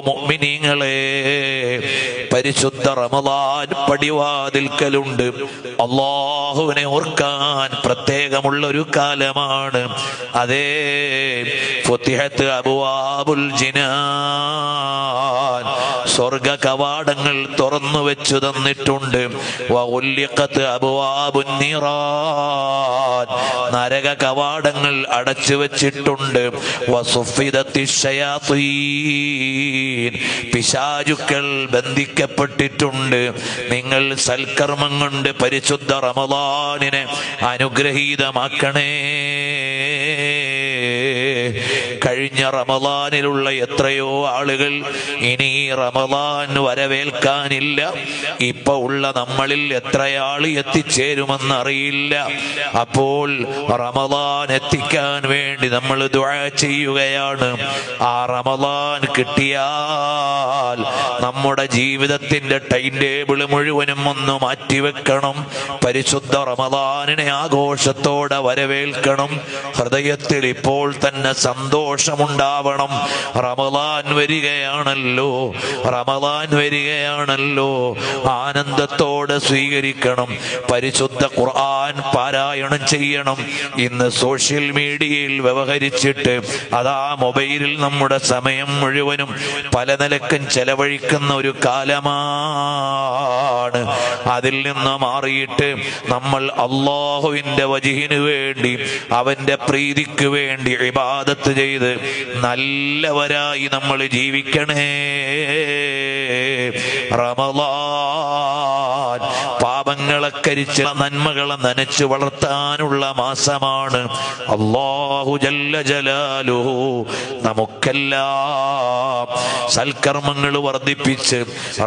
മുഅ്മിനീങ്ങളെ, പരിശുദ്ധ റമളാൻ പടിവാതിൽക്കലുണ്ട്. അല്ലാഹുവിനെ ഓർക്കാൻ പ്രത്യേകമുള്ള ഒരു കാലമാണ്. അതേ, ഫുതിഹത്ത് അബ്വാബുൽ ജിനാൻ, സ്വർഗ കവാടങ്ങൾ തുറന്നു വെച്ചു തന്നിട്ടുണ്ട്. വഉല്ലിഖത്ത് അബ്വാബുൻ നിറാൻ, നരക കവാടങ്ങൾ അടച്ചു വെച്ചിട്ടുണ്ട്. വസുഫിദത്തിശ് ശയാത്തീൻ, പിശാചുക്കൾ ബന്ധിക്കപ്പെട്ടിട്ടുണ്ട്. നിങ്ങൾ സൽക്കർമ്മം കൊണ്ട് പരിശുദ്ധ റമളാനിനെ അനുഗ്രഹീതമാക്കണേ. കഴിഞ്ഞ റമളാനിലുള്ള എത്രയോ ആളുകൾ ഇനി റമളാൻ വരവേൽക്കാനില്ല. ഇപ്പൊ ഉള്ള നമ്മളിൽ എത്രയാൾ എത്തിച്ചേരുമെന്നറിയില്ല. അപ്പോൾ റമളാൻ എത്തിക്കാൻ വേണ്ടി നമ്മൾ ദുആ ചെയ്യുകയാണ്. ആ റമളാൻ കിട്ടിയാൽ നമ്മുടെ ജീവിതത്തിന്റെ ടൈം ടേബിൾ മുഴുവനും ഒന്ന് മാറ്റിവെക്കണം. പരിശുദ്ധ റമളാനിനെ ആഘോഷത്തോടെ വരവേൽക്കണം. ഹൃദയത്തിൽ ഇപ്പോൾ തന്നെ സന്തോഷമുണ്ടാവണം. റമളാൻ വരികയാണല്ലോ, റമളാൻ വരികയാണല്ലോ. ആനന്ദത്തോടെ സ്വീകരിക്കണം. പരിശുദ്ധ ഖുർആൻ പാരായണം ചെയ്യണം. ഇന്ന് സോഷ്യൽ മീഡിയയിൽ വ്യവഹരിച്ചിട്ട് അതാ മൊബൈലിൽ നമ്മുടെ സമയം മുഴുവനും പല നിലക്കും ചെലവഴിക്കുന്ന ഒരു കാലമാണ്. അതിൽ നിന്ന് മാറിയിട്ട് നമ്മൾ അല്ലാഹുവിന്റെ വജ്ഹിന് വേണ്ടി, അവന്റെ പ്രീതിക്ക് വേണ്ടി ഇബാദത്ത് ചെയ്ത് നല്ലവരായി നമ്മൾ ജീവിക്കണേ. റമളാൻ പാപങ്ങളെ കരിച്ച് നന്മകളെ നനച്ചു വളർത്താനുള്ള മാസമാണ്. അല്ലാഹു ജല്ല ജലാലുഹു നമുക്കെല്ലാം സൽക്കർമ്മങ്ങൾ വർദ്ധിപ്പിച്ച്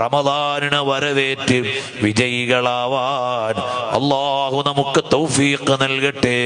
റമളാനിനെ വരവേറ്റ് വിജയികളാവാൻ അല്ലാഹു നമുക്ക് തൗഫീഖ് നൽകട്ടെ.